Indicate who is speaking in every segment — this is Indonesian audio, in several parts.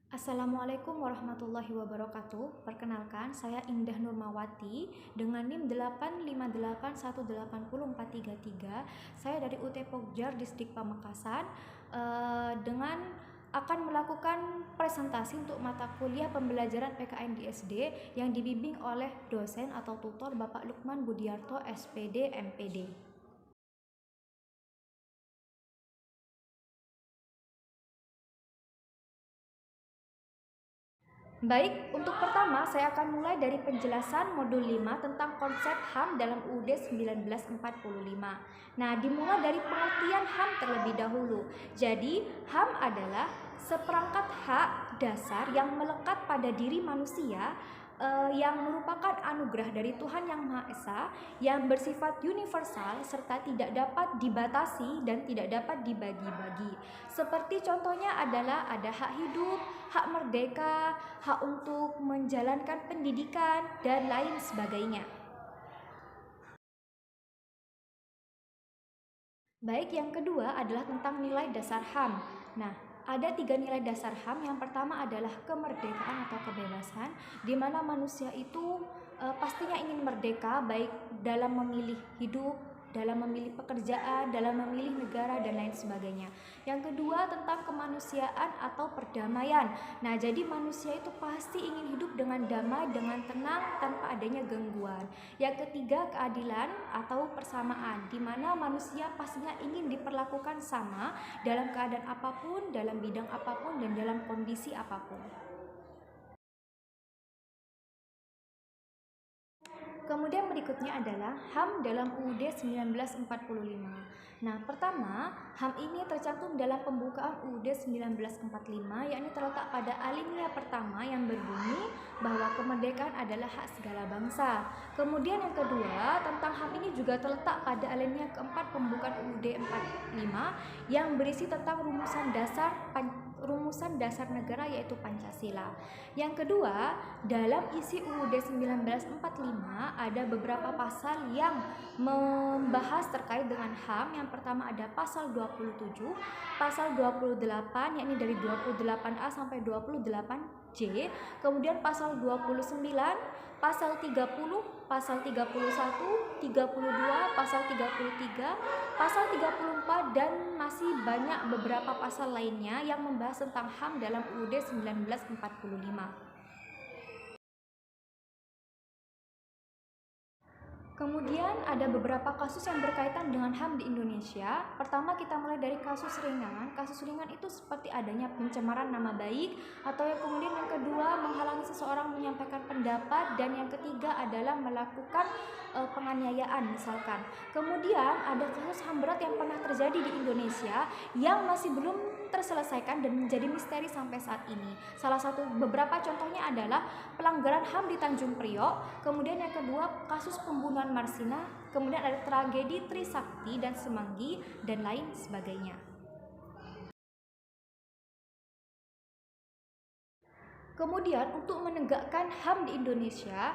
Speaker 1: Assalamualaikum warahmatullahi wabarakatuh. Perkenalkan, saya Indah Nurmawati dengan NIM 858180433. Saya dari UT Pogjar Distrik Pamekasan dengan akan melakukan presentasi untuk mata kuliah pembelajaran PKN di SD yang dibimbing oleh dosen atau tutor Bapak Lukman Budiarto SPD MPD. Baik, untuk pertama saya akan mulai dari penjelasan modul 5 tentang konsep HAM dalam UUD 1945. Nah, dimulai dari pengertian HAM terlebih dahulu. Jadi, HAM adalah seperangkat hak dasar yang melekat pada diri manusia yang merupakan anugerah dari Tuhan Yang Maha Esa yang bersifat universal serta tidak dapat dibatasi dan tidak dapat dibagi-bagi. Seperti contohnya adalah ada hak hidup, hak merdeka, hak untuk menjalankan pendidikan, dan lain sebagainya. Baik, yang kedua adalah tentang nilai dasar HAM. Nah, ada 3 nilai dasar HAM. Yang pertama adalah kemerdekaan atau kebebasan, di mana manusia itu pastinya ingin merdeka, baik dalam memilih hidup, dalam memilih pekerjaan, dalam memilih negara, dan lain sebagainya. Yang kedua tentang kemanusiaan atau perdamaian. Nah, jadi manusia itu pasti ingin hidup dengan damai, dengan tenang, tanpa adanya gangguan. Yang ketiga keadilan atau persamaan, di mana manusia pastinya ingin diperlakukan sama dalam keadaan apapun, dalam bidang apapun, dan dalam kondisi apapun. Kemudian berikutnya adalah HAM dalam UUD 1945. Nah, pertama, HAM ini tercantum dalam pembukaan UUD 1945, yakni terletak pada alinea pertama yang berbunyi bahwa kemerdekaan adalah hak segala bangsa. Kemudian yang kedua, tentang HAM ini juga terletak pada alinea keempat pembukaan UUD 45 yang berisi tentang rumusan dasar negara yaitu Pancasila. Yang kedua, dalam isi UUD 1945 ada beberapa pasal yang membahas terkait dengan HAM. Yang pertama ada pasal 27, pasal 28 yakni dari 28A sampai 28J, kemudian pasal 29, pasal 30, pasal 31, 32, pasal 33, pasal 34, dan masih banyak beberapa pasal lainnya yang membahas tentang HAM dalam UUD 1945. Kemudian ada beberapa kasus yang berkaitan dengan HAM di Indonesia. Pertama kita mulai dari kasus ringan. Kasus ringan itu seperti adanya pencemaran nama baik, atau yang kemudian yang kedua menghalangi seseorang menyampaikan pendapat, dan yang ketiga adalah melakukan penganiayaan misalkan. Kemudian ada kasus HAM berat yang pernah terjadi di Indonesia yang masih belum terselesaikan dan menjadi misteri sampai saat ini. Salah satu beberapa contohnya adalah pelanggaran HAM di Tanjung Priok, kemudian yang kedua kasus pembunuhan Marsina, kemudian ada tragedi Trisakti dan Semanggi, dan lain sebagainya. Kemudian untuk menegakkan HAM di Indonesia,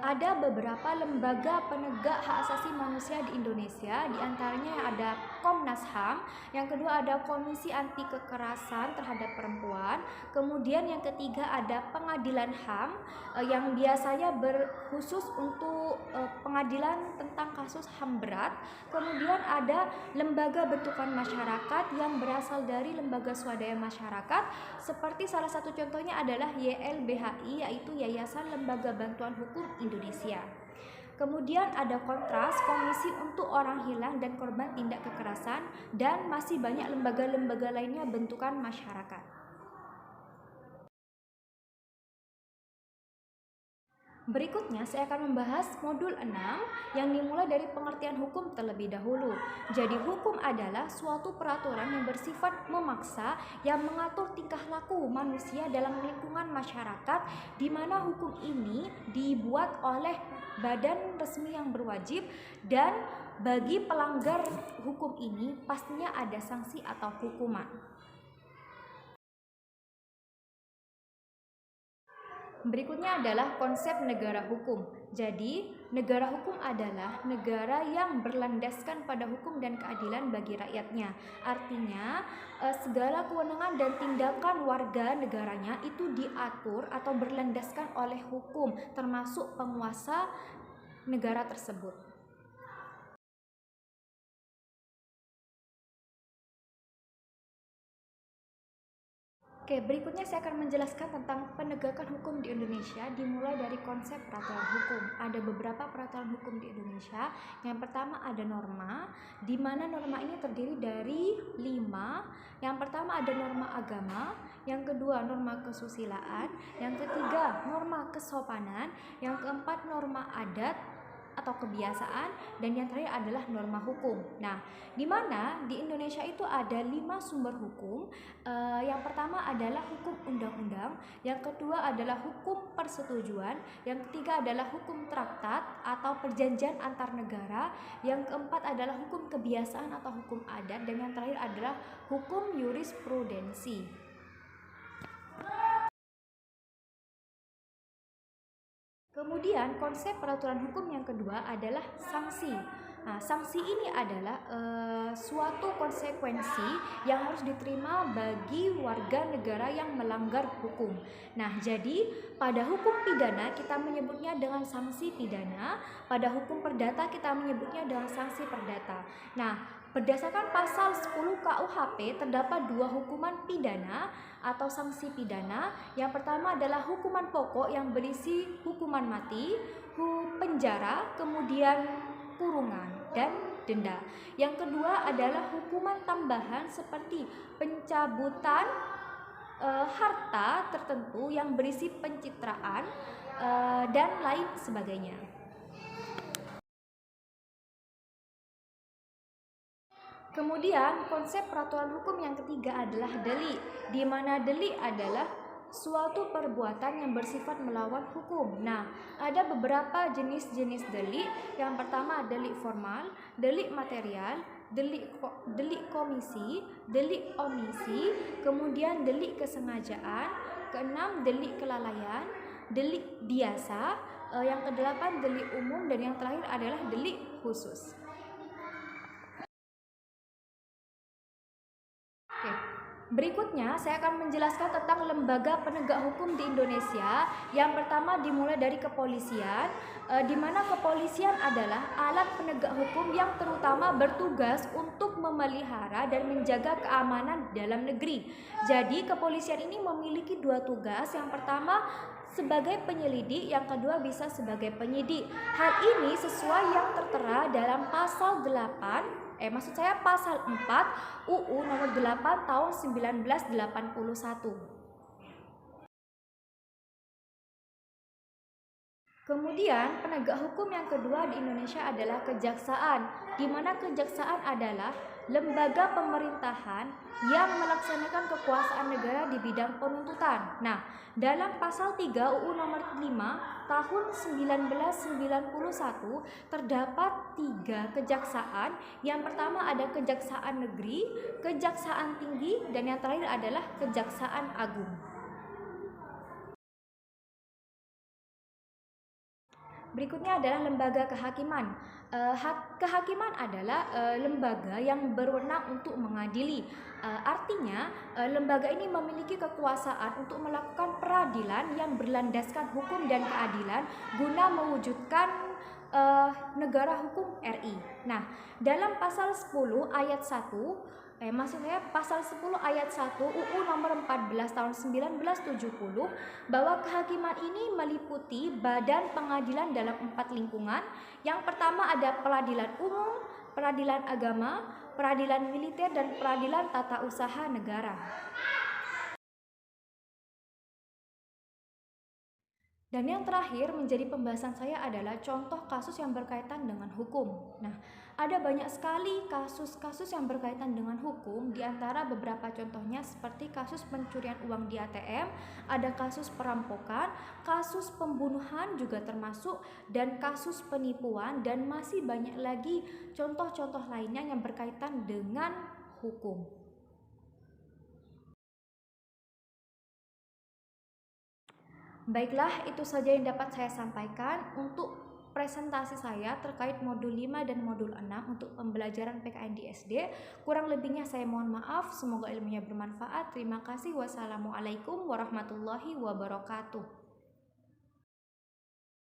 Speaker 1: ada beberapa lembaga penegak hak asasi manusia di Indonesia. Di antaranya ada Komnas HAM, yang kedua ada Komisi Anti Kekerasan Terhadap Perempuan, kemudian yang ketiga ada Pengadilan HAM yang biasanya berkhusus untuk pengadilan tentang kasus HAM berat. Kemudian ada lembaga bentukan masyarakat yang berasal dari lembaga swadaya masyarakat, seperti salah satu contohnya adalah YLBHI, yaitu Yayasan Lembaga Bantuan Hukum Indonesia. Kemudian ada Kontras, Komisi untuk Orang Hilang dan Korban Tindak Kekerasan, dan masih banyak lembaga-lembaga lainnya bentukan masyarakat. Berikutnya saya akan membahas modul 6 yang dimulai dari pengertian hukum terlebih dahulu. Jadi hukum adalah suatu peraturan yang bersifat memaksa yang mengatur tingkah laku manusia dalam lingkungan masyarakat, di mana hukum ini dibuat oleh badan resmi yang berwajib, dan bagi pelanggar hukum ini pastinya ada sanksi atau hukuman. Berikutnya adalah konsep negara hukum. Jadi, negara hukum adalah negara yang berlandaskan pada hukum dan keadilan bagi rakyatnya. Artinya, segala kewenangan dan tindakan warga negaranya itu diatur atau berlandaskan oleh hukum, termasuk penguasa negara tersebut. Oke, berikutnya saya akan menjelaskan tentang penegakan hukum di Indonesia dimulai dari konsep peraturan hukum. Ada beberapa peraturan hukum di Indonesia. Yang pertama ada norma, di mana norma ini terdiri dari 5. Yang pertama ada norma agama, yang kedua norma kesusilaan, yang ketiga norma kesopanan, yang keempat norma adat atau kebiasaan, dan yang terakhir adalah norma hukum. Nah, di mana di Indonesia itu ada 5 sumber hukum. Yang pertama adalah hukum undang-undang, yang kedua adalah hukum persetujuan, yang ketiga adalah hukum traktat atau perjanjian antar negara, yang keempat adalah hukum kebiasaan atau hukum adat, dan yang terakhir adalah hukum jurisprudensi. Kemudian konsep peraturan hukum yang kedua adalah sanksi. Nah, sanksi ini adalah suatu konsekuensi yang harus diterima bagi warga negara yang melanggar hukum. Nah, jadi pada hukum pidana kita menyebutnya dengan sanksi pidana, pada hukum perdata kita menyebutnya dengan sanksi perdata. Nah, berdasarkan pasal 10 KUHP terdapat 2 hukuman pidana atau sanksi pidana. Yang pertama adalah hukuman pokok yang berisi hukuman mati, penjara, kemudian kurungan dan denda. Yang kedua adalah hukuman tambahan seperti pencabutan harta tertentu yang berisi pencitraan dan lain sebagainya. Kemudian konsep peraturan hukum yang ketiga adalah delik, di mana delik adalah suatu perbuatan yang bersifat melawan hukum. Nah, ada beberapa jenis-jenis delik. Yang pertama delik formal, delik material, delik komisi, delik omisi, kemudian delik kesengajaan, keenam delik kelalaian, delik biasa, yang kedelapan delik umum, dan yang terakhir adalah delik khusus. Berikutnya saya akan menjelaskan tentang lembaga penegak hukum di Indonesia. Yang pertama dimulai dari kepolisian, di mana kepolisian adalah alat penegak hukum yang terutama bertugas untuk memelihara dan menjaga keamanan dalam negeri. Jadi kepolisian ini memiliki 2 tugas. Yang pertama sebagai penyelidik, yang kedua bisa sebagai penyidik. Hal ini sesuai yang tertera dalam pasal 8 pasal 4 UU nomor 8 tahun 1981. Kemudian penegak hukum yang kedua di Indonesia adalah kejaksaan, di mana kejaksaan adalah lembaga pemerintahan yang melaksanakan kekuasaan negara di bidang penuntutan. Nah, dalam pasal 3 UU nomor 5 tahun 1991 terdapat 3 kejaksaan. Yang pertama ada kejaksaan negeri, kejaksaan tinggi, dan yang terakhir adalah kejaksaan agung. Berikutnya adalah lembaga kehakiman. Kehakiman adalah lembaga yang berwenang untuk mengadili. Artinya, lembaga ini memiliki kekuasaan untuk melakukan peradilan yang berlandaskan hukum dan keadilan guna mewujudkan negara hukum RI. Nah, dalam pasal 10 ayat 1 pasal 10 ayat 1 UU nomor 14 tahun 1970 bahwa kehakiman ini meliputi badan pengadilan dalam 4 lingkungan. Yang pertama ada peradilan umum, peradilan agama, peradilan militer, dan peradilan tata usaha negara. Dan yang terakhir menjadi pembahasan saya adalah contoh kasus yang berkaitan dengan hukum. Nah, ada banyak sekali kasus-kasus yang berkaitan dengan hukum, di antara beberapa contohnya seperti kasus pencurian uang di ATM, ada kasus perampokan, kasus pembunuhan juga termasuk, dan kasus penipuan, dan masih banyak lagi contoh-contoh lainnya yang berkaitan dengan hukum. Baiklah, itu saja yang dapat saya sampaikan untuk presentasi saya terkait modul 5 dan modul 6 untuk pembelajaran PKN di SD. Kurang lebihnya saya mohon maaf, semoga ilmunya bermanfaat. Terima kasih. Wassalamualaikum warahmatullahi wabarakatuh.